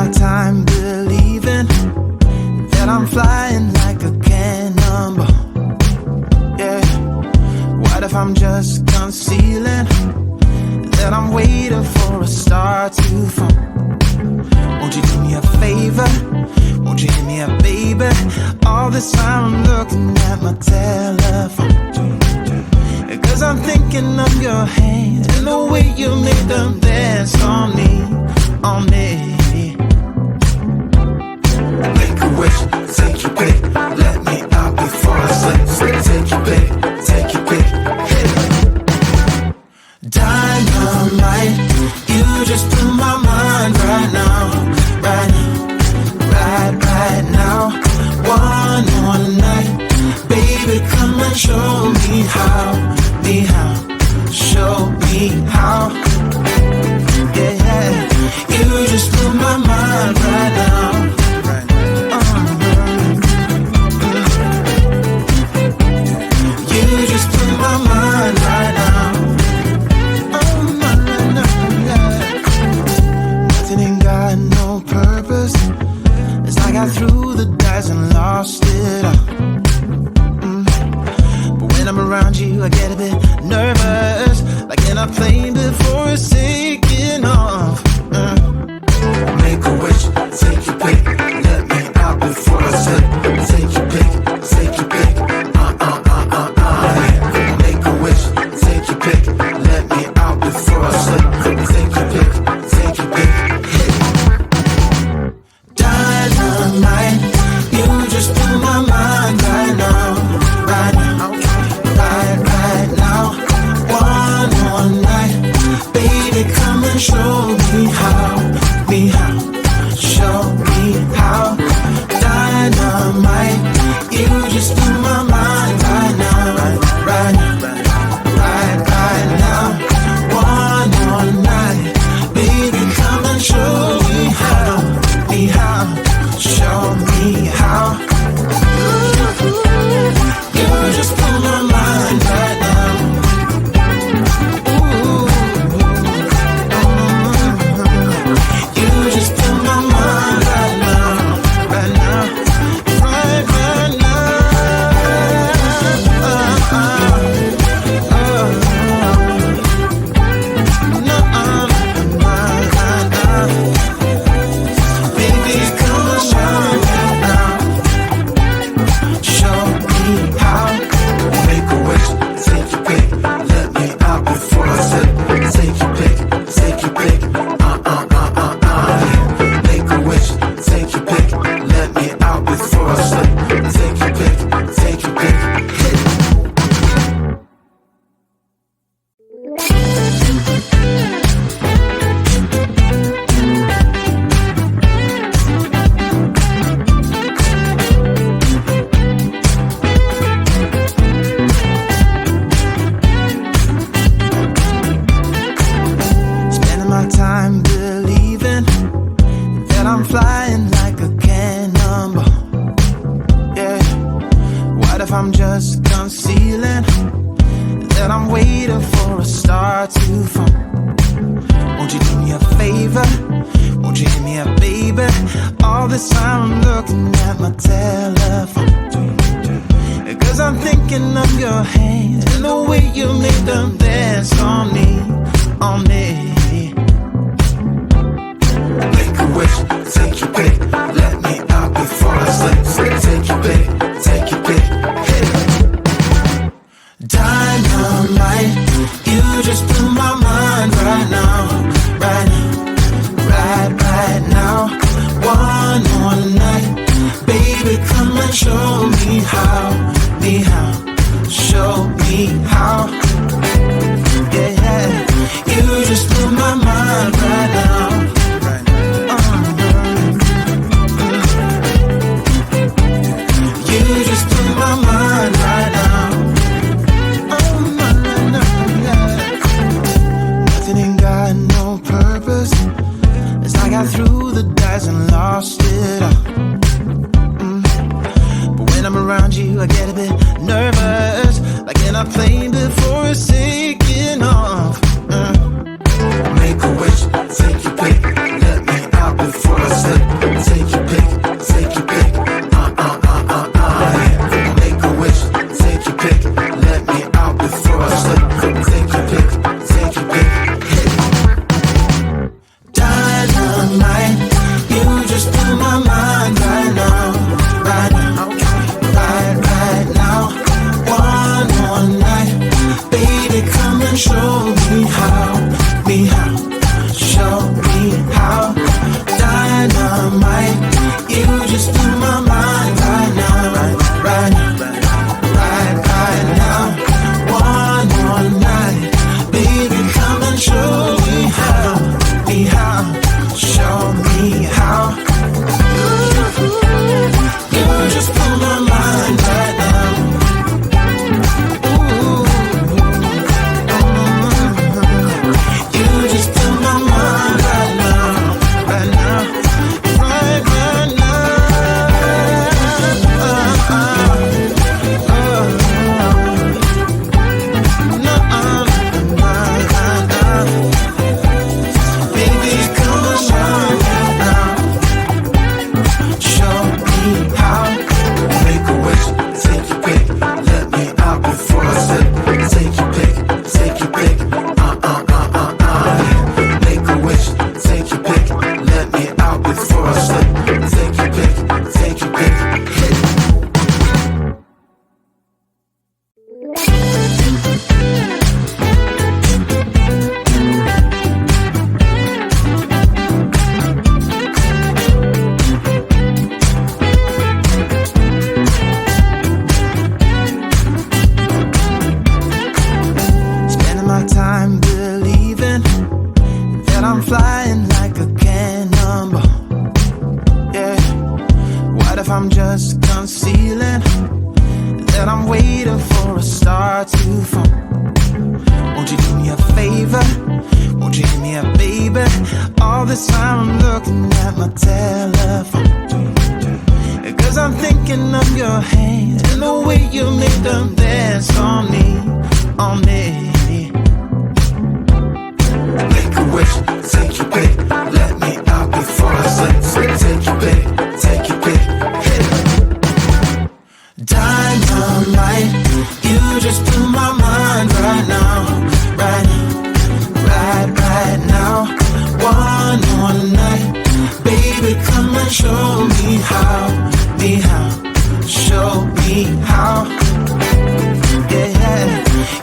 my time believing that I'm flying like a cannonball. Yeah. What if I'm just concealing that I'm waiting for a star to fall? Won't you do me a favor? Won't you hit me up, baby? All this time I'm looking at my telephone, 'cause I'm thinking of your hands and the way you make them dance on me, on me. Make a wish, take your pick, let me out before I slip. Take your pick, take your pick, hit it. Dynamite, you just blew my mind right now, right now, right now. One more night, baby, come and show me how, show me how. Yeah, yeah, you just blew my mind right now. You just blew my mind right now. Nothing ain't got no purpose. It's like I threw the dice and lost it all. But when I'm around you, I get a bit nervous, like in a plane before it's taking off. Make a wish, take your pick, let me out before I slip. Take your pick, take your pick. Make a wish, take your pick, let me out before I slip. Take your pick, take your pick. Dynamite, you just blew my mind right now, right now, right now. One more night, baby, come and show me how, show me how. Dynamite, you just blew my mind right now, right now, right now. One more night, baby, come and show me how, show me how. You just blew my mind right now. You just blew my mind right now, right now, right now. Baby, come and show me now, show me how. Make a wish, take your pick, let me out before I slip. Take your pick, take your pick. Make a wish, take your pick, let me out before I slip. Take your pick, take your pick. Spending my time believing that I'm flying like a cannonball. Yeah. What if I'm just concealing that I'm waiting for a star to fall? Won't you do me a favor? Won't you hit me up, baby? All this time I'm looking at my telephone, 'cause I'm thinking of your hands and the way you make them dance on me, on me. Make a wish, take your pick, let me out before I slip. Take your pick, take your pick, hit it. Dynamite, you just blew my mind right now, right now, right now. One more night, baby, come and show me how, show me how. Yeah, yeah, you just blew my mind right now. You just blew my mind right now. Nothing ain't got no purpose. It's like I threw the dice and lost it all. But when I'm around you, I get a bit nervous, like in a plane before it's taking off. Make a wish, take your pick, let me out before I slip. baby. All this time I'm looking at my telephone, 'cause I'm thinking of your hand and the way you make them dance on me, on me. Make a wish, take your pick, let me out before I slip. Take your pick, take your pick, hit it. Dynamite, you just blew my mind right now, right now, right now. One more night, baby, come and show me how, show me how. Yeah, yeah,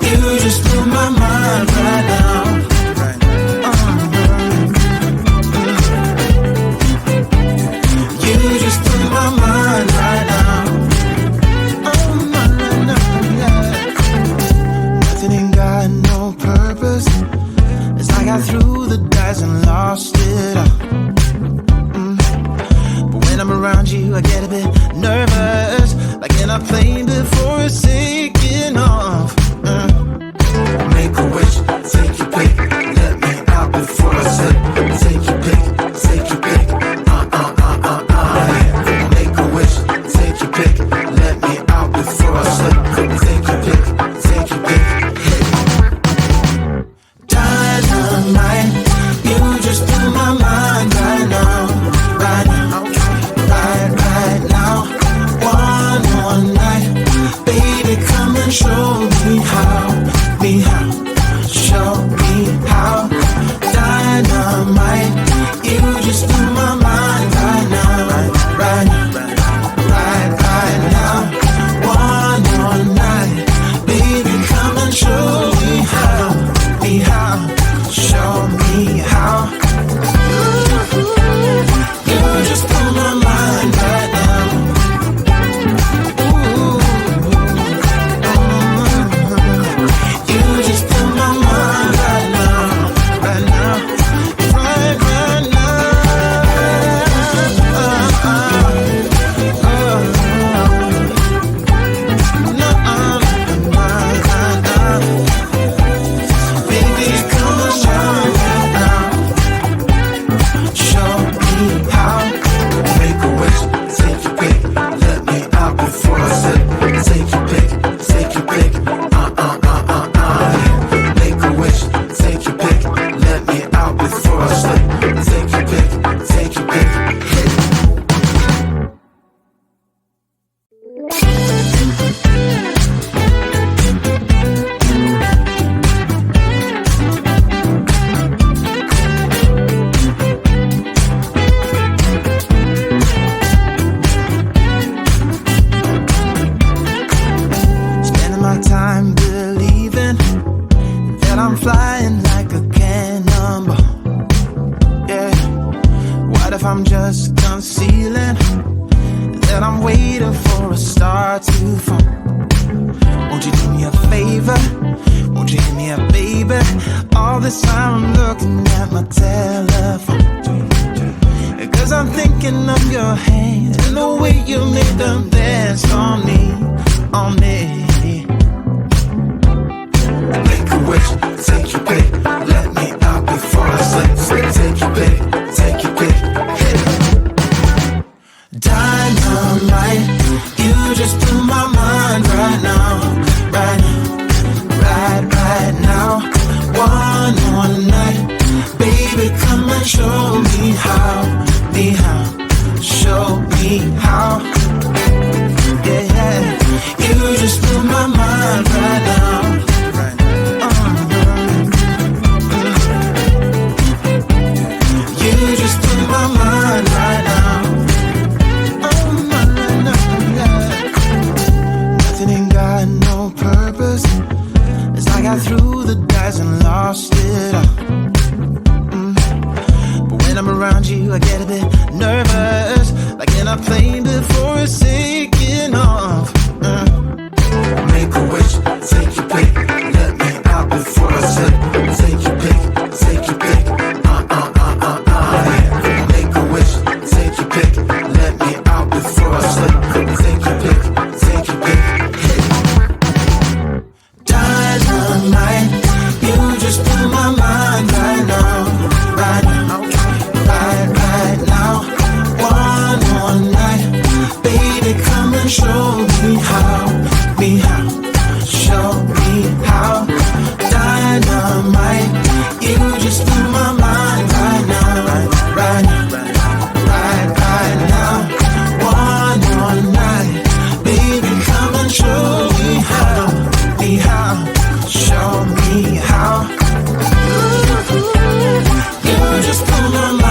you just blew my mind right now. You just blew my mind right now. Nothing ain't got no purpose. It's like I threw the dice and lost it all. But when I'm around you, I get a bit nervous, like in a plane before it's taking off. Make a wish, take your pick, let me out before I slip. Take your pick, take your pick. Make a wish, take your pick, let me out before I slip. Take your pick, take your pick. Dynamite, you just blew my mind right now, right now, right now. One more night, baby, come and show me how, show me how. Dynamite, you just blew my mind right now, right now. One more night, baby, come and show me how, show me how. You just blew my mind right now. You just blew my mind right now, right now, right now. Baby, come and show me now. Show me how. Make a wish, take your pick, let me out before I slip. Take your pick, take your pick. Make a wish, take your pick, let me out before I slip. Take your pick, take your pick. Spending my time believing that I'm flying like a cannonball. Yeah, what if I'm just concealing that I'm waiting for a star to fall? Won't you do me a favor? Won't you hit me up, baby? All this time I'm looking at my telephone, 'cause I'm thinking of your hand and the way you make them dance on me, on me. Make a wish, take your pick, let me out before I slip. Take your pick, take your pick, hit it. Dynamite, you just blew my mind right now, right now. One more night, baby, come and show me how, show me how. Yeah, yeah, you just blew my mind right now. You just blew my mind right now. Nothing ain't got no purpose. It's like I threw the dice and lost it all. But when I'm around you, I get a bit nervous, like in a plane before it's taking off. Make a wish, take your pick, let me out before I slip. Take your pick, take your pick. Make a wish, take your pick, let me out before I slip. Take your pick, take your pick. Dynamite, you just blew my mind right now, right on my